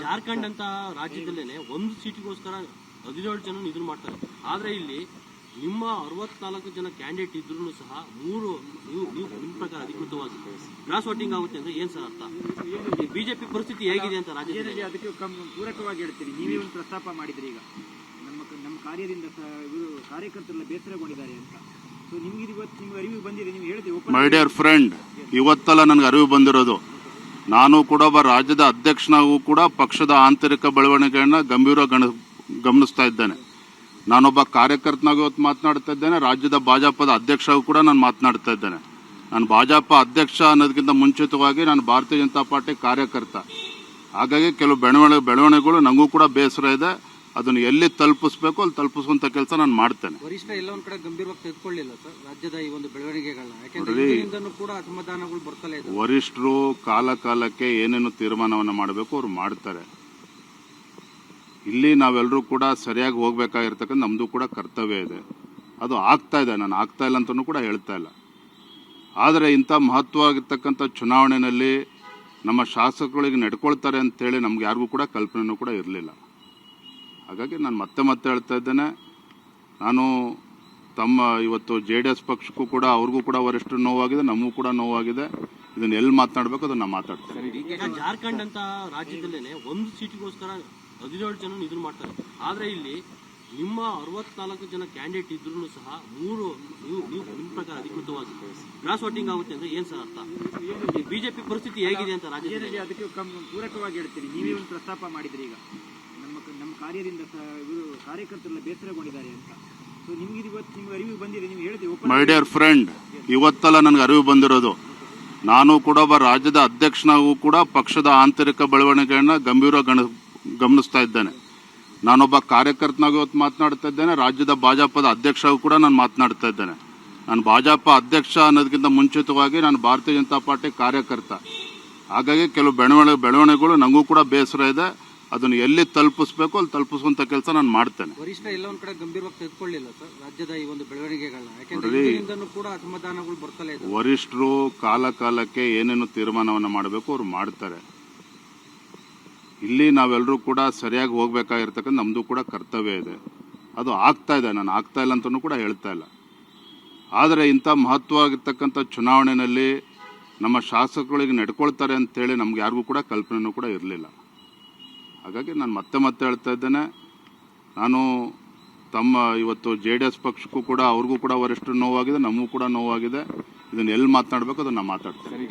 ಜಾರ್ಖಂಡ್ ಅಂತ ರಾಜ್ಯದಲ್ಲೇನೆ ಒಂದು ಸೀಟಿಗೋಸ್ಕರ 17 ಜನ ಇದನ್ನು ಮಾಡ್ತಾರೆ. ಆದ್ರೆ ಇಲ್ಲಿ ನಿಮ್ಮ 64 ಜನ ಕ್ಯಾಂಡಿಡೇಟ್ ಇದ್ರೂ ಸಹ ನೀವು ನಿಮ್ಮ ಪ್ರಕಾರ ಅಧಿಕೃತವಾಗಿ ಕ್ರಾಸ್ ವೋಟಿಂಗ್ ಆಗುತ್ತೆ ಅಂದ್ರೆ ಏನ್ ಸರ್ ಅರ್ಥ? ಬಿಜೆಪಿ ಪರಿಸ್ಥಿತಿ ಹೇಗಿದೆ ಅಂತ ರಾಜ್ಯದಲ್ಲಿ ಅದಕ್ಕೆ ಪೂರಕವಾಗಿ ಹೇಳ್ತೀನಿ. ನೀವೇ ಒಂದು ಪ್ರಸ್ತಾಪ ಮಾಡಿದ್ರಿ, ಈಗ ನಮ್ಮ ಕಾರ್ಯದಿಂದ ಕಾರ್ಯಕರ್ತರೆಲ್ಲ ಬೇಸರಗೊಂಡಿದ್ದಾರೆ ಅಂತ. ಸೊ ನಿಮ್ಗೆ ಇವತ್ತು ನಿಮ್ಗೆ ಅರಿವು ಬಂದಿದೆ, ನೀವು ಹೇಳಿದ್ರಿ. ಮೈ ಡಿಯರ್ ಫ್ರೆಂಡ್, ಇವತ್ತೆಲ್ಲ ನನಗೆ ಅರಿವು ಬಂದಿರೋದು. ನಾನು ಕೂಡ ಒಬ್ಬ ರಾಜ್ಯದ ಅಧ್ಯಕ್ಷನಾಗೂ ಕೂಡ ಪಕ್ಷದ ಆಂತರಿಕ ಬೆಳವಣಿಗೆಯನ್ನು ಗಮನಿಸ್ತಾ ಇದ್ದೇನೆ. ನಾನೊಬ್ಬ ಕಾರ್ಯಕರ್ತನಾಗಿ ಇವತ್ತು ಮಾತನಾಡ್ತಾ ಇದ್ದೇನೆ. ರಾಜ್ಯದ ಭಾಜಪದ ಅಧ್ಯಕ್ಷಗೂ ಕೂಡ ನಾನು ಮಾತನಾಡ್ತಾ ಇದ್ದೇನೆ. ನಾನು ಭಾಜಪ ಅಧ್ಯಕ್ಷ ಅನ್ನೋದಕ್ಕಿಂತ ಮುಂಚಿತವಾಗಿ ನಾನು ಭಾರತೀಯ ಜನತಾ ಪಾರ್ಟಿ ಕಾರ್ಯಕರ್ತ. ಹಾಗಾಗಿ ಕೆಲವು ಬೆಳವಣಿಗೆಗಳು ನನಗೂ ಕೂಡ ಬೇಸರ ಇದೆ. ಅದನ್ನು ಎಲ್ಲಿ ತಲುಪಿಸಬೇಕು ಅಲ್ಲಿ ತಲುಪಿಸುವಂತ ಕೆಲಸ ನಾನು ಮಾಡ್ತೇನೆ. ವರಿಷ್ಠ ಎಲ್ಲ ಒಂದ್ ಕಡೆ ಗಂಭೀರವಾಗಿ ತೆಗೆದುಕೊಳ್ಳಿಲ್ಲ ಸರ್ ರಾಜ್ಯದ ಈ ಒಂದು ಬೆಳವಣಿಗೆಗಳನ್ನ, ಯಾಕಂದ್ರೆ ಕೂಡ ಅಸಮಾಧಾನಗಳು ಬರ್ತಲೇ ಇದೆ. ವರಿಷ್ಠರು ಕಾಲಕ್ಕೆ ಏನೇನು ತೀರ್ಮಾನವನ್ನು ಮಾಡಬೇಕು ಅವ್ರು ಮಾಡ್ತಾರೆ. ಇಲ್ಲಿ ನಾವೆಲ್ಲರೂ ಕೂಡ ಸರಿಯಾಗಿ ಹೋಗ್ಬೇಕಾಗಿರ್ತಕ್ಕಂಥ ನಮ್ದು ಕೂಡ ಕರ್ತವ್ಯ ಇದೆ. ಅದು ಆಗ್ತಾ ಇದೆ, ನಾನು ಆಗ್ತಾ ಇಲ್ಲ ಅಂತಲೂ ಕೂಡ ಹೇಳ್ತಾ ಇಲ್ಲ. ಆದರೆ ಇಂಥ ಮಹತ್ವವಾಗಿರ್ತಕ್ಕಂಥ ಚುನಾವಣೆಯಲ್ಲಿ ನಮ್ಮ ಶಾಸಕರುಗಳಿಗೆ ನಡ್ಕೊಳ್ತಾರೆ ಅಂತೇಳಿ ನಮ್ಗೆ ಯಾರಿಗೂ ಕೂಡ ಕಲ್ಪನೆಯೂ ಕೂಡ ಇರಲಿಲ್ಲ. ಹಾಗಾಗಿ ನಾನು ಮತ್ತೆ ಹೇಳ್ತಾ ಇದ್ದೇನೆ, ನಾನು ಇವತ್ತು JDS ಪಕ್ಷಕ್ಕೂ ಕೂಡ ಅವ್ರಿಗೂ ಕೂಡ ವರಿಷ್ಠರು ನೋವಾಗಿದೆ, ನಮಗೂ ಕೂಡ ನೋವಾಗಿದೆ. ಇದನ್ನ ಎಲ್ಲಿ ಮಾತನಾಡಬೇಕು ಅದನ್ನ ಮಾತಾಡ್ತೇನೆ. ಜಾರ್ಖಂಡ್ ಅಂತ ರಾಜ್ಯದಲ್ಲೇನೆ ಒಂದು ಸೀಟಿಗೋಸ್ಕರ 17 ಜನ ಇದನ್ನು ಮಾಡ್ತಾರೆ. ಆದ್ರೆ ಇಲ್ಲಿ ನಿಮ್ಮ 64 ಜನ ಕ್ಯಾಂಡಿಡೇಟ್ ಇದ್ರೂ ಸಹ ನೀವು ನಿಮ್ಮ ಪ್ರಕಾರ ಅಧಿಕೃತವಾಗಿ ಕ್ರಾಸ್ ವೋಟಿಂಗ್ ಆಗುತ್ತೆ ಅಂದ್ರೆ ಏನ್ ಸರ್ ಅರ್ಥ? ಬಿಜೆಪಿ ಪರಿಸ್ಥಿತಿ ಹೇಗಿದೆ ಅಂತ ರಾಜ್ಯದಲ್ಲಿ ಅದಕ್ಕೆ ಪೂರಕವಾಗಿ ಹೇಳ್ತೀನಿ. ನೀವೇ ಒಂದು ಪ್ರಸ್ತಾಪ ಮಾಡಿದ್ರಿ, ಈಗ ನಮ್ಮ ಕಾರ್ಯದಿಂದ ಕಾರ್ಯಕರ್ತರೆಲ್ಲ ಬೇಸರಗೊಂಡಿದ್ದಾರೆ ಅಂತ. ಸೊ ನಿಮ್ಗೆ ಇವತ್ತು ನಿಮ್ಗೆ ಅರಿವು ಬಂದಿದೆ, ನೀವು ಹೇಳಿದ್ರಿ. ಮೈ ಡಿಯರ್ ಫ್ರೆಂಡ್, ಇವತ್ತೆಲ್ಲ ನನಗೆ ಅರಿವು ಬಂದಿರೋದು. ನಾನು ಕೂಡ ಒಬ್ಬ ರಾಜ್ಯದ ಅಧ್ಯಕ್ಷನಾಗೂ ಕೂಡ ಪಕ್ಷದ ಆಂತರಿಕ ಬೆಳವಣಿಗೆಯನ್ನು ಗಮನಿಸ್ತಾ ಇದ್ದೇನೆ. ನಾನೊಬ್ಬ ಕಾರ್ಯಕರ್ತನಾಗಿ ಇವತ್ತು ಮಾತನಾಡ್ತಾ ಇದ್ದೇನೆ. ರಾಜ್ಯದ ಭಾಜಪದ ಅಧ್ಯಕ್ಷಗೂ ಕೂಡ ನಾನು ಮಾತನಾಡ್ತಾ ಇದ್ದೇನೆ. ನಾನು ಭಾಜಪ ಅಧ್ಯಕ್ಷ ಅನ್ನೋದಕ್ಕಿಂತ ಮುಂಚಿತವಾಗಿ ನಾನು ಭಾರತೀಯ ಜನತಾ ಪಾರ್ಟಿ ಕಾರ್ಯಕರ್ತ. ಹಾಗಾಗಿ ಕೆಲವು ಬೆಳವಣಿಗೆಗಳು ನನಗೂ ಕೂಡ ಬೇಸರ ಇದೆ. ಅದನ್ನು ಎಲ್ಲಿ ತಲುಪಿಸಬೇಕು ಅಲ್ಲಿ ತಲುಪಿಸುವಂತ ಕೆಲಸ ನಾನು ಮಾಡ್ತೇನೆ. ವರಿಷ್ಠ ಎಲ್ಲ ಒಂದ್ ಕಡೆ ಗಂಭೀರವಾಗಿ ತೆಗೆದುಕೊಳ್ಳಿಲ್ಲ ಸರ್ ರಾಜ್ಯದ ಈ ಒಂದು ಬೆಳವಣಿಗೆಗಳನ್ನ, ಯಾಕಂದ್ರೆ ಕೂಡ ಅಸಮಾಧಾನಗಳು ಬರ್ತಲೇ ಇದೆ. ವರಿಷ್ಠರು ಕಾಲಕ್ಕೆ ಏನೇನು ತೀರ್ಮಾನವನ್ನು ಮಾಡಬೇಕು ಅವ್ರು ಮಾಡ್ತಾರೆ. ಇಲ್ಲಿ ನಾವೆಲ್ಲರೂ ಕೂಡ ಸರಿಯಾಗಿ ಹೋಗ್ಬೇಕಾಗಿರ್ತಕ್ಕಂಥ ನಮ್ದು ಕೂಡ ಕರ್ತವ್ಯ ಇದೆ. ಅದು ಆಗ್ತಾ ಇದೆ, ನಾನು ಆಗ್ತಾ ಇಲ್ಲ ಅಂತಲೂ ಕೂಡ ಹೇಳ್ತಾ ಇಲ್ಲ. ಆದರೆ ಇಂಥ ಮಹತ್ವವಾಗಿರ್ತಕ್ಕಂಥ ಚುನಾವಣೆಯಲ್ಲಿ ನಮ್ಮ ಶಾಸಕರುಗಳಿಗೆ ನಡ್ಕೊಳ್ತಾರೆ ಅಂತೇಳಿ ನಮ್ಗೆ ಯಾರಿಗೂ ಕೂಡ ಕಲ್ಪನೆಯೂ ಕೂಡ ಇರಲಿಲ್ಲ. ಹಾಗಾಗಿ ನಾನು ಮತ್ತೆ ಹೇಳ್ತಾ ಇದ್ದೇನೆ, ನಾನು ಇವತ್ತು JDS ಪಕ್ಷಕ್ಕೂ ಕೂಡ ಅವ್ರಿಗೂ ಕೂಡ ವರಿಷ್ಠರು ನೋವಾಗಿದೆ, ನಮಗೂ ಕೂಡ ನೋವಾಗಿದೆ. ಇದನ್ನ ಎಲ್ಲಿ ಮಾತನಾಡಬೇಕು ಅದನ್ನ ಮಾತಾಡ್ತೇನೆ.